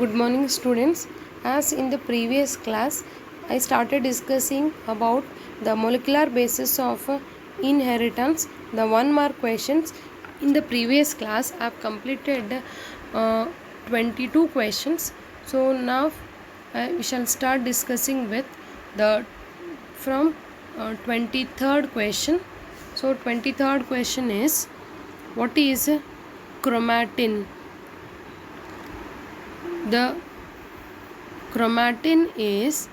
Good morning, students. As in the previous class, I started discussing about the molecular basis of inheritance, the 1 mark questions. In the previous class, I have completed 22 questions. So now we shall start discussing with the from 23rd question. So 23rd question is, what is chromatin? The chromatin is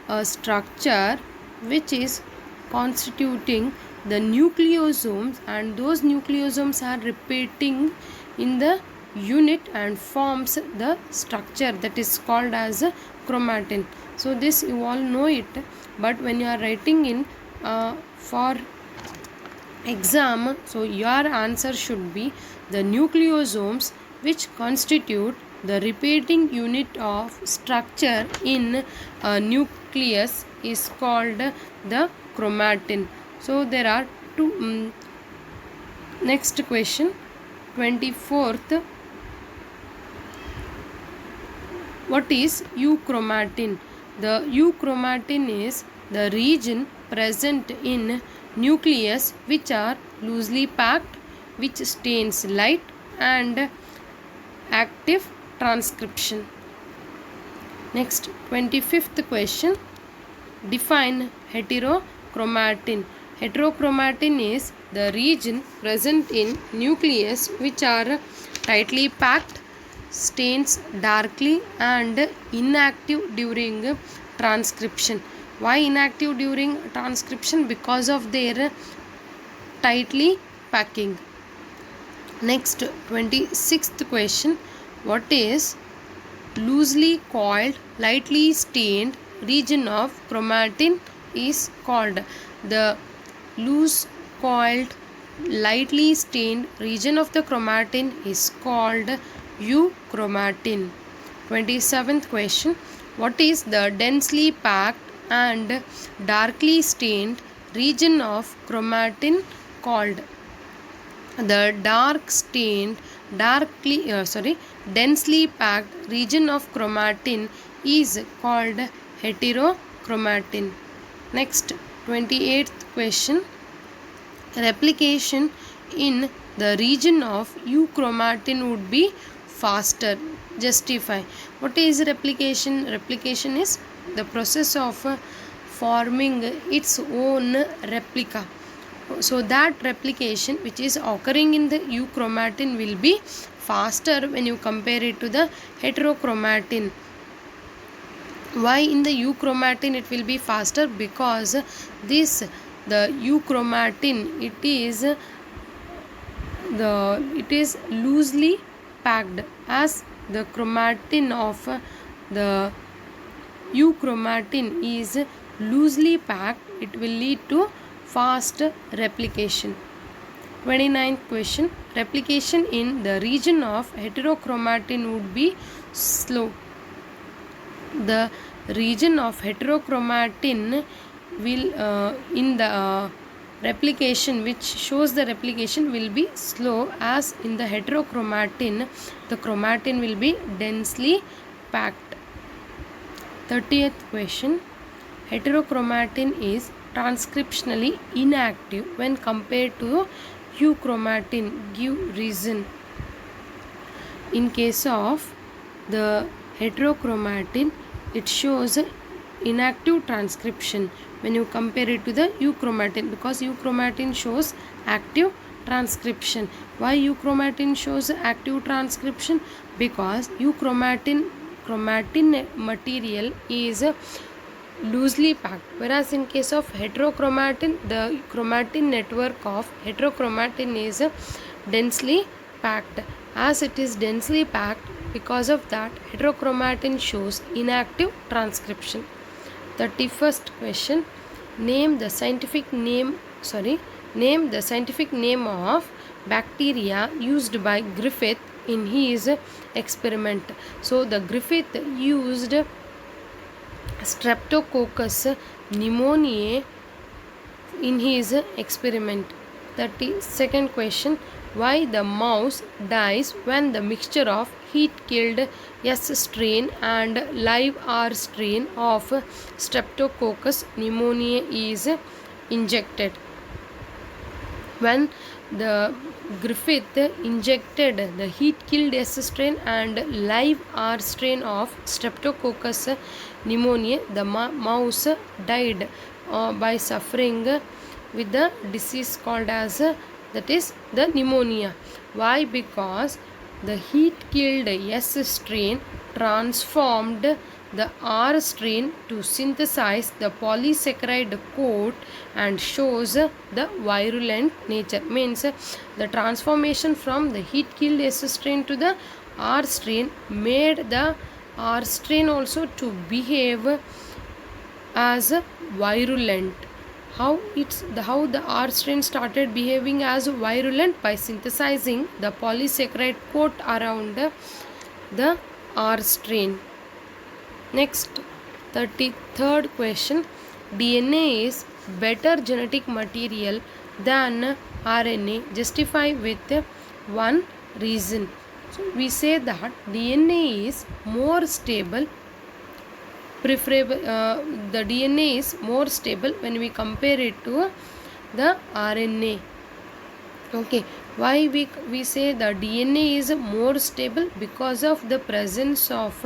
a structure which is constituting the nucleosomes, and those nucleosomes are repeating in the unit and forms the structure that is called as a chromatin. So this you all know it, but when you are writing in for exam, so your answer should be the nucleosomes which constitute the repeating unit of structure in a nucleus is called the chromatin. So there are two. Next question, 24th. What is euchromatin? The euchromatin is the region present in nucleus which are loosely packed, which stains light and active transcription. Next, 25th question. Define heterochromatin. Heterochromatin is the region present in nucleus which are tightly packed, stains darkly and inactive during transcription. Why inactive during transcription? Because of their tightly packing. Next, 26th question. What is loosely coiled, lightly stained region of chromatin is called? The loose coiled, lightly stained region of the chromatin is called euchromatin. 27th question. What is the densely packed and darkly stained region of chromatin called? The densely packed region of chromatin is called heterochromatin. Next, 28th question. Replication in the region of euchromatin would be faster. Justify. What is replication? Replication is the process of forming its own replica. So that replication which is occurring in the euchromatin will be faster when you compare it to the heterochromatin. Why in the euchromatin it will be faster? Because the euchromatin it is loosely packed, as the chromatin of the euchromatin is loosely packed. It will lead to fast replication. 29th question. Replication in the region of heterochromatin would be slow. The region of heterochromatin will in the replication which shows the replication will be slow, as in the heterochromatin the chromatin will be densely packed. 30th question. Heterochromatin is transcriptionally inactive when compared to euchromatin. Give reason. In case of the heterochromatin, it shows inactive transcription when you compare it to the euchromatin, because euchromatin shows active transcription. Why euchromatin shows active transcription? Because chromatin material is loosely packed, whereas in case of heterochromatin, the chromatin network of heterochromatin is densely packed. As it is densely packed, because of that heterochromatin shows inactive transcription. 31st question. Name the scientific name of bacteria used by Griffith in his experiment. So the Griffith used Streptococcus pneumoniae in his experiment. 32nd question. Why the mouse dies when the mixture of heat-killed S strain and live R strain of Streptococcus pneumoniae is injected. When the Griffith injected the heat-killed S strain and live R strain of Streptococcus pneumoniae, the mouse died by suffering with the disease called as that is the pneumonia. Why? Because the heat-killed S strain transformed the R strain to synthesize the polysaccharide coat and shows the virulent nature. Means the transformation from the heat-killed S strain to the R strain made the R strain also to behave as virulent. How the R strain started behaving as virulent? By synthesizing the polysaccharide coat around the R strain. Next, 33rd question. DNA is better genetic material than RNA. Justify with one reason. So we say that DNA is more stable. Preferable. The DNA is more stable when we compare it to the RNA. Okay. Why we say the DNA is more stable? Because of the presence of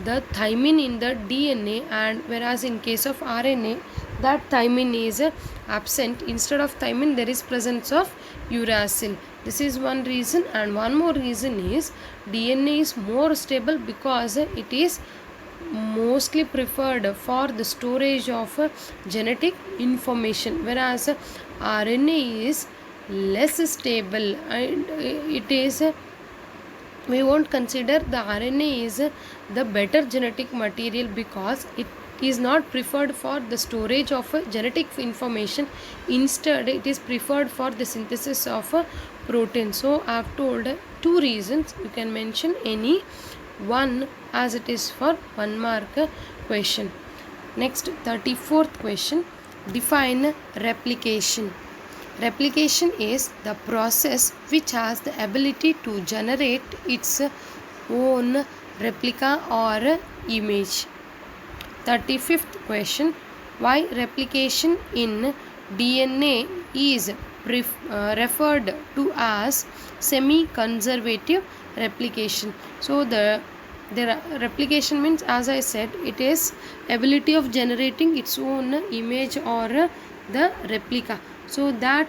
the thymine in the DNA, and whereas in case of RNA that thymine is absent. Instead of thymine there is presence of uracil. This is one reason, and one more reason is DNA is more stable because it is mostly preferred for the storage of genetic information, whereas RNA is less stable and it is we won't consider the RNA is the better genetic material because it is not preferred for the storage of genetic information. Instead it is preferred for the synthesis of protein. So I have told two reasons. You can mention any one as it is for 1 mark question. Next, 34th question. Define replication. Replication is the process which has the ability to generate its own replica or image. 35th question. Why replication in DNA is referred to as semi-conservative replication? So the replication means, as I said, it is ability of generating its own image or the replica. So that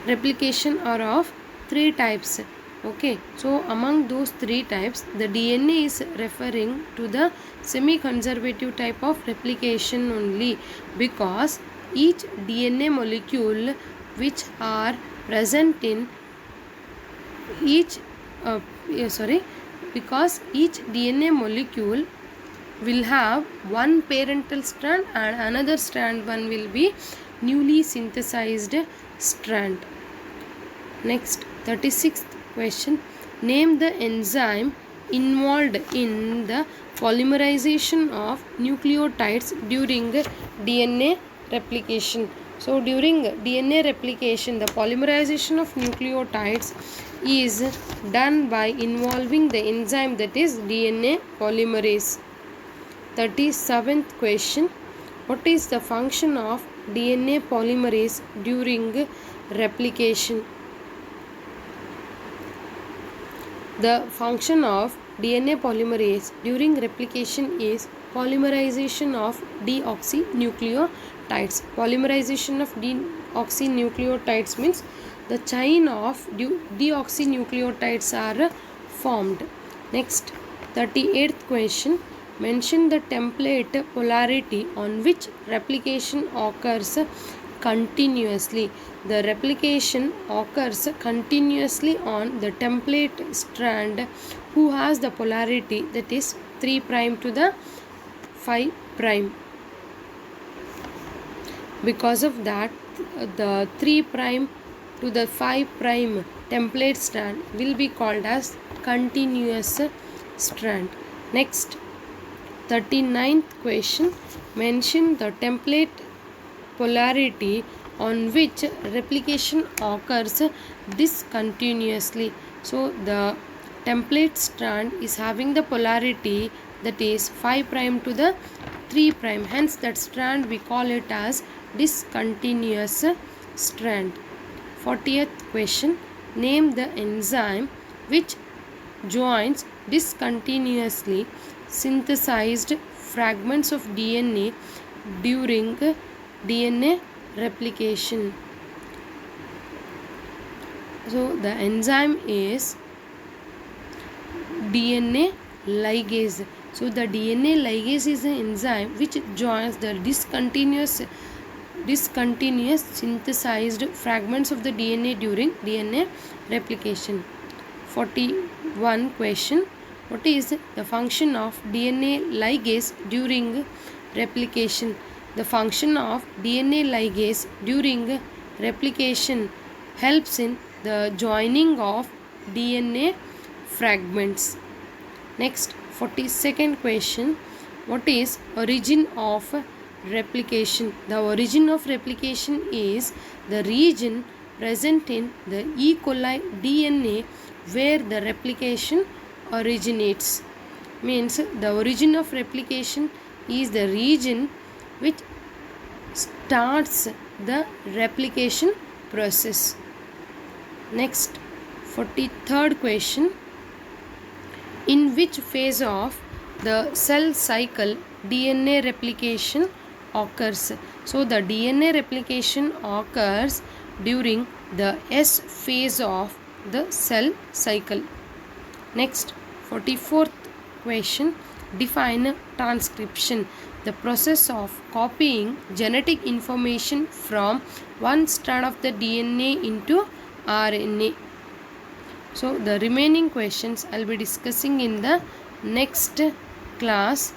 replication are of 3 types. Okay, so among those 3 types, the DNA is referring to the semi-conservative type of replication only, because each DNA molecule which are present in because each DNA molecule will have one parental strand and another strand one will be newly synthesized strand. Next, 36th question. Name the enzyme involved in the polymerization of nucleotides during DNA replication. So during DNA replication, the polymerization of nucleotides is done by involving the enzyme, that is DNA polymerase. 37th question. What is the function of DNA polymerase during replication? The function of DNA polymerase during replication is polymerization of deoxynucleotides. Polymerization of deoxynucleotides means the chain of deoxynucleotides are formed. Next, 38th question. Mention the template polarity on which replication occurs continuously. The replication occurs continuously on the template strand who has the polarity, that is 3' to the 5'. Because of that, the 3' to the 5' template strand will be called as continuous strand. Next, 39th question. Mention the template polarity on which replication occurs discontinuously. So the template strand is having the polarity that is 5 prime to the 3 prime. Hence that strand we call it as discontinuous strand. 40th question. Name the enzyme which joins discontinuously synthesized fragments of DNA during DNA replication. So the enzyme is DNA ligase. So the DNA ligase is an enzyme which joins the discontinuous synthesized fragments of the DNA during DNA replication. 41 question. What is the function of DNA ligase during replication? The function of DNA ligase during replication helps in the joining of DNA fragments. Next, 42nd question. What is origin of replication? The origin of replication is the region present in the E. coli DNA where the replication originates. Means the origin of replication is the region which starts the replication process. Next, 43rd question. In which phase of the cell cycle DNA replication occurs? So the DNA replication occurs during the S phase of the cell cycle. Next, 44th question. Define transcription. The process of copying genetic information from one strand of the DNA into RNA. So the remaining questions I'll be discussing in the next class.